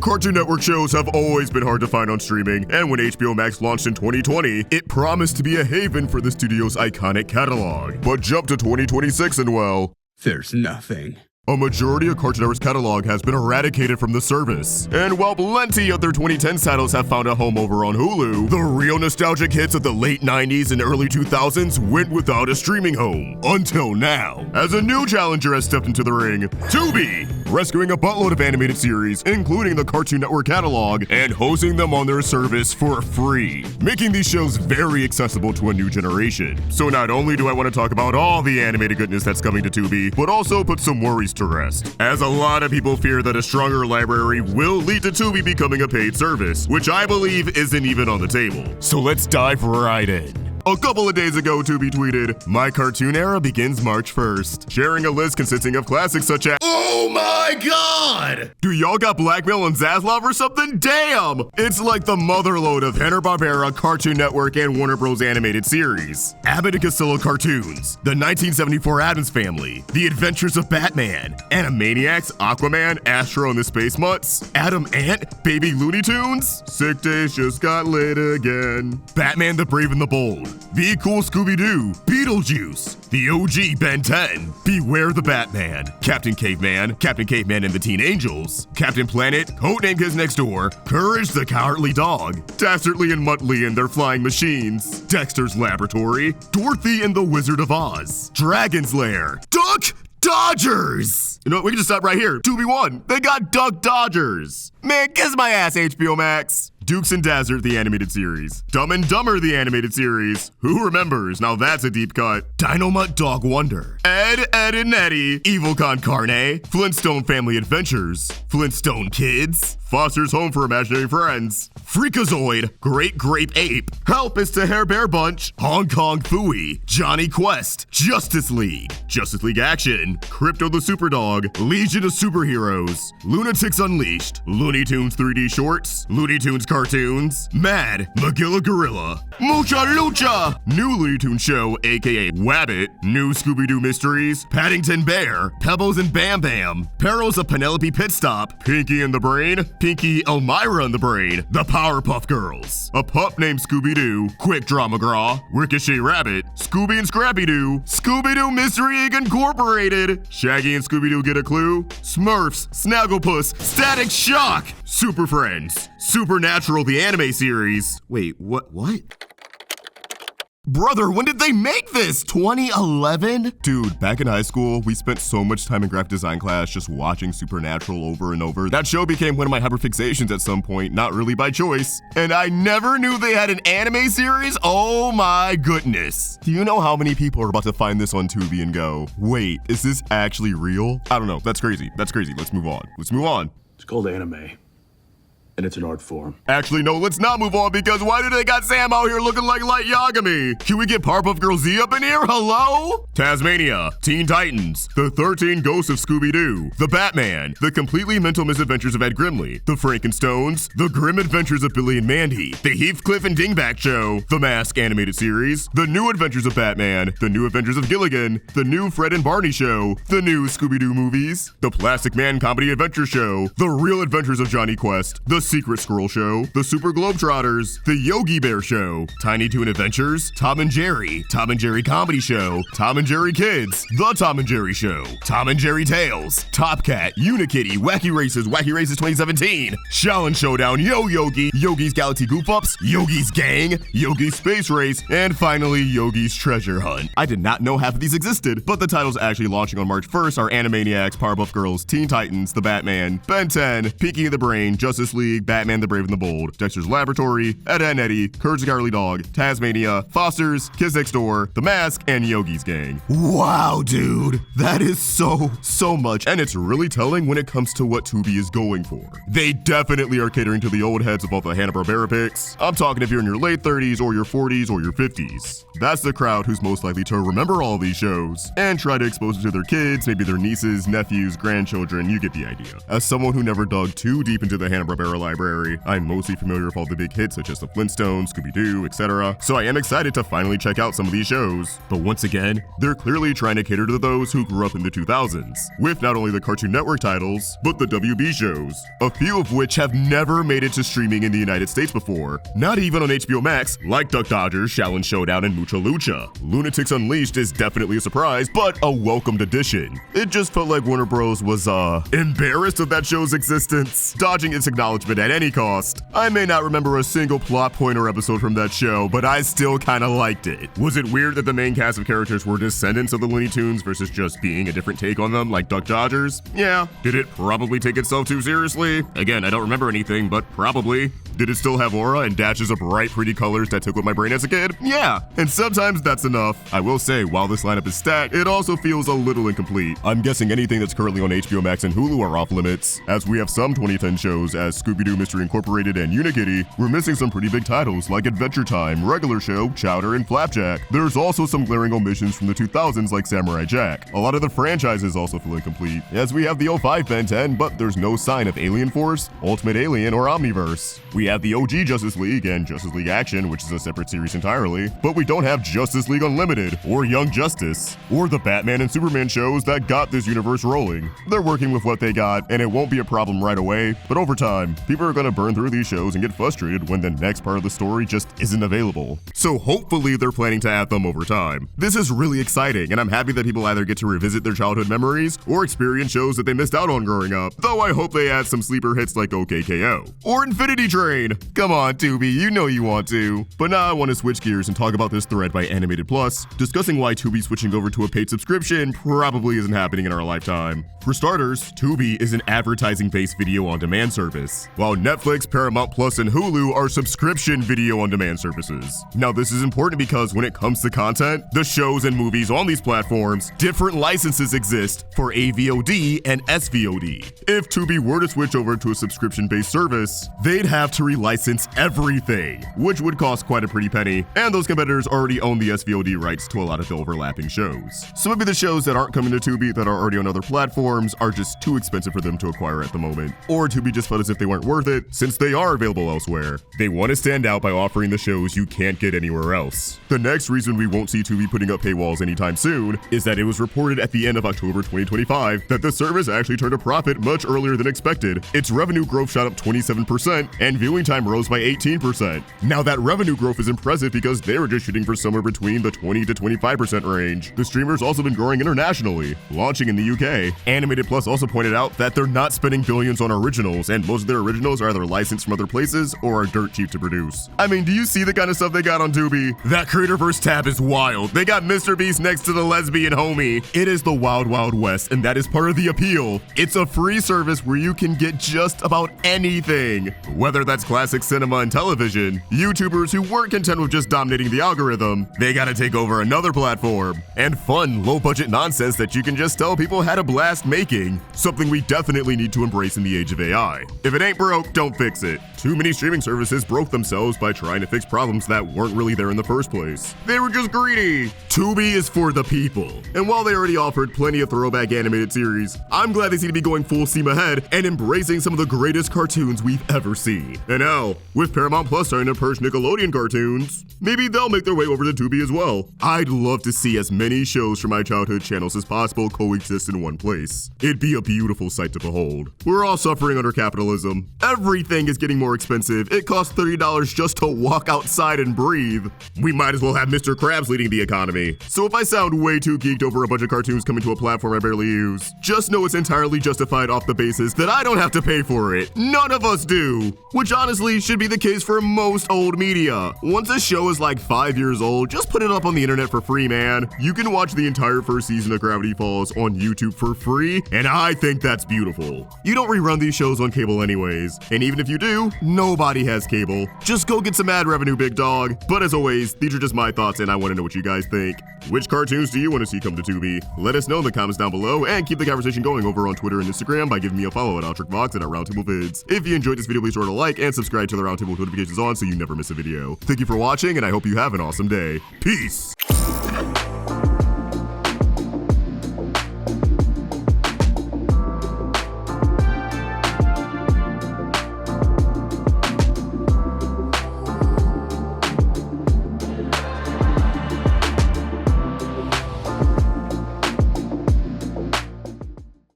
Cartoon Network shows have always been hard to find on streaming, and when HBO Max launched in 2020, it promised to be a haven for the studio's iconic catalog. But jump to 2026 and well, there's nothing. A majority of Cartoon Network's catalog has been eradicated from the service. And while plenty of their 2010s titles have found a home over on Hulu, the real nostalgic hits of the late 90s and early 2000s went without a streaming home. Until now. As a new challenger has stepped into the ring, Tubi, rescuing a buttload of animated series, including the Cartoon Network catalog, and hosting them on their service for free, making these shows very accessible to a new generation. So not only do I want to talk about all the animated goodness that's coming to Tubi, but also put some worries to rest, as a lot of people fear that a stronger library will lead to Tubi becoming a paid service, which I believe isn't even on the table. So let's dive right in. A couple of days ago, Tubi tweeted, "My cartoon era begins March 1st, sharing a list consisting of classics such as, oh my god! Do y'all got Blackmail and Zaslav or something? Damn! It's like the motherlode of Hanna-Barbera, Cartoon Network, and Warner Bros. Animated series. Abbott and Costello cartoons, the 1974 Addams Family, The Adventures of Batman, Animaniacs, Aquaman, Astro and the Space Mutts, Adam Ant, Baby Looney Tunes, Sick Days Just Got Lit Again, Batman the Brave and the Bold, The Cool Scooby-Doo, Beetlejuice, The OG Ben 10, Beware the Batman, Captain Caveman and the Teen Angels, Captain Planet, Codename Kids Next Door, Courage the Cowardly Dog, Dastardly and Muttley and Their Flying Machines, Dexter's Laboratory, Dorothy and the Wizard of Oz, Dragon's Lair, Duck Dodgers! You know what, we can just stop right here. Tubi won. They got Duck Dodgers. Man, kiss my ass, HBO Max. Dukes and Dazzard, the animated series. Dumb and Dumber, the animated series. Who remembers? Now that's a deep cut. Dynamite Dog Wonder. Ed, Edd and Eddy. Evil Con Carne. Flintstone Family Adventures. Flintstone Kids. Foster's Home for Imaginary Friends. Freakazoid. Great Grape Ape. Help, It's the Hair Bear Bunch. Hong Kong Phooey. Johnny Quest. Justice League. Justice League Action. Crypto the Superdog. Legion of Superheroes. Lunatics Unleashed. Looney Tunes 3D Shorts. Looney Tunes Cartoons, Mad, Magilla Gorilla, Mucha Lucha, New Looney Tunes Show, aka Wabbit, New Scooby-Doo Mysteries, Paddington Bear, Pebbles and Bam Bam, Perils of Penelope Pitstop, Pinky and the Brain, Pinky Elmira and the Brain, The Powerpuff Girls, A Pup Named Scooby-Doo, Quick Draw McGraw, Ricochet Rabbit, Scooby and Scrappy-Doo, Scooby-Doo Mystery Inc. Incorporated, Shaggy and Scooby-Doo Get a Clue, Smurfs, Snagglepuss, Static Shock, Super Friends, Supernatural the anime series. Wait, what? Brother, when did they make this? 2011? Dude, back in high school, we spent so much time in graphic design class just watching Supernatural over and over. That show became one of my hyperfixations at some point, not really by choice. And I never knew they had an anime series? Oh my goodness. Do you know how many people are about to find this on Tubi and go, wait, is this actually real? I don't know, that's crazy. Let's move on. It's called anime. And it's an art form. Actually, no, let's not move on, because why do they got Sam out here looking like Light Yagami? Can we get Powerpuff Girls Z up in here? Hello? Tasmania, Teen Titans, The 13 Ghosts of Scooby-Doo, The Batman, The Completely Mental Misadventures of Ed Grimley, The Frankenstones, The Grim Adventures of Billy and Mandy, The Heathcliff and Dingbat Show, The Mask Animated Series, The New Adventures of Batman, The New Adventures of Gilligan, The New Fred and Barney Show, The New Scooby-Doo Movies, The Plastic Man Comedy Adventure Show, The Real Adventures of Johnny Quest, The Secret Squirrel Show, The Super Globetrotters, The Yogi Bear Show, Tiny Toon Adventures, Tom and Jerry Comedy Show, Tom and Jerry Kids, The Tom and Jerry Show, Tom and Jerry Tales, Top Cat, Unikitty, Wacky Races 2017, Shaolin Showdown, Yo Yogi, Yogi's Galaxy Goof Ups, Yogi's Gang, Yogi's Space Race, and finally Yogi's Treasure Hunt. I did not know half of these existed, but the titles actually launching on March 1st are Animaniacs, Powerpuff Girls, Teen Titans, The Batman, Ben 10, Pinky and the Brain, Justice League, Batman the Brave and the Bold, Dexter's Laboratory, Ed, Edd and Eddy, Courage the Cowardly Dog, Tasmania, Foster's, Kids Next Door, The Mask, and Yogi's Gang. Wow, dude, that is so much, and it's really telling when it comes to what Tubi is going for. They definitely are catering to the old heads of all the Hanna-Barbera picks. I'm talking if you're in your late 30s or your 40s or your 50s. That's the crowd who's most likely to remember all these shows and try to expose it to their kids, maybe their nieces, nephews, grandchildren, you get the idea. As someone who never dug too deep into the Hanna-Barbera library. I'm mostly familiar with all the big hits such as the Flintstones, Scooby-Doo, etc. So I am excited to finally check out some of these shows. But once again, they're clearly trying to cater to those who grew up in the 2000s, with not only the Cartoon Network titles, but the WB shows, a few of which have never made it to streaming in the United States before, not even on HBO Max, like Duck Dodgers, Shaolin Showdown, and Mucha Lucha. Lunatics Unleashed is definitely a surprise, but a welcomed addition. It just felt like Warner Bros. Was, embarrassed of that show's existence, dodging its acknowledgement at any cost. I may not remember a single plot point or episode from that show, but I still kinda liked it. Was it weird that the main cast of characters were descendants of the Looney Tunes versus just being a different take on them, like Duck Dodgers? Yeah. Did it probably take itself too seriously? Again, I don't remember anything, but probably. Did it still have aura and dashes of bright, pretty colors that tickled my brain as a kid? Yeah, and sometimes that's enough. I will say, while this lineup is stacked, it also feels a little incomplete. I'm guessing anything that's currently on HBO Max and Hulu are off limits, as we have some 2010 shows as Scooby-Doo Mystery Incorporated and Unikitty. We're missing some pretty big titles like Adventure Time, Regular Show, Chowder, and Flapjack. There's also some glaring omissions from the 2000s like Samurai Jack. A lot of the franchises also feel incomplete, as we have the 05 Ben 10, but there's no sign of Alien Force, Ultimate Alien, or Omniverse. We have the OG Justice League and Justice League Action, which is a separate series entirely, but we don't have Justice League Unlimited, or Young Justice, or the Batman and Superman shows that got this universe rolling. They're working with what they got, and it won't be a problem right away, but over time, people are gonna burn through these shows and get frustrated when the next part of the story just isn't available. So hopefully they're planning to add them over time. This is really exciting, and I'm happy that people either get to revisit their childhood memories or experience shows that they missed out on growing up, though I hope they add some sleeper hits like OKKO, or Infinity Train. Come on, Tubi, you know you want to. But now I want to switch gears and talk about this thread by Animated Plus, discussing why Tubi switching over to a paid subscription probably isn't happening in our lifetime. For starters, Tubi is an advertising-based video-on-demand service, while Netflix, Paramount Plus, and Hulu are subscription video-on-demand services. Now, this is important because when it comes to content, the shows and movies on these platforms, different licenses exist for AVOD and SVOD. If Tubi were to switch over to a subscription-based service, they'd have to relicense everything, which would cost quite a pretty penny, and those competitors already own the SVOD rights to a lot of the overlapping shows. So maybe the shows that aren't coming to Tubi that are already on other platforms are just too expensive for them to acquire at the moment, or Tubi just felt as if they weren't worth it since they are available elsewhere. They want to stand out by offering the shows you can't get anywhere else. The next reason we won't see Tubi putting up paywalls anytime soon is that it was reported at the end of October 2025 that the service actually turned a profit much earlier than expected. Its revenue growth shot up 27%, and viewing time rose by 18%. Now that revenue growth is impressive because they were just shooting for somewhere between the 20 to 25% range. The streamer's also been growing internationally, launching in the UK. Animated Plus also pointed out that they're not spending billions on originals, and most of their originals are either licensed from other places or are dirt cheap to produce. I mean, do you see the kind of stuff they got on Tubi? That Creatorverse tab is wild. They got Mr. Beast next to the lesbian homie. It is the wild, wild west, and that is part of the appeal. It's a free service where you can get just about anything, whether that's classic cinema and television. YouTubers who weren't content with just dominating the algorithm, they gotta take over another platform. And fun, low-budget nonsense that you can just tell people had a blast making. Something we definitely need to embrace in the age of AI. If it ain't broke, don't fix it. Too many streaming services broke themselves by trying to fix problems that weren't really there in the first place. They were just greedy. Tubi is for the people. And while they already offered plenty of throwback animated series, I'm glad they seem to be going full steam ahead and embracing some of the greatest cartoons we've ever seen. And now, with Paramount Plus starting to purge Nickelodeon cartoons, maybe they'll make their way over to Tubi as well. I'd love to see as many shows from my childhood channels as possible coexist in one place. It'd be a beautiful sight to behold. We're all suffering under capitalism. Everything is getting more expensive. It costs $30 just to walk outside and breathe. We might as well have Mr. Krabs leading the economy. So if I sound way too geeked over a bunch of cartoons coming to a platform I barely use, just know it's entirely justified off the basis that I don't have to pay for it. None of us do. Which honestly should be the case for most old media. Once a show is like 5 years old, just put it up on the internet for free, man. You can watch the entire first season of Gravity Falls on YouTube for free, and I think that's beautiful. You don't rerun these shows on cable anyways, and even if you do, nobody has cable. Just go get some ad revenue, big dog. But as always, these are just my thoughts, and I want to know what you guys think. Which cartoons do you want to see come to Tubi? Let us know in the comments down below, and keep the conversation going over on Twitter and Instagram by giving me a follow at OutTrickVox and at Roundtable Vids. If you enjoyed this video, please sure to like and subscribe to the Roundtable with notifications on so you never miss a video. Thank you for watching, and I hope you have an awesome day. Peace!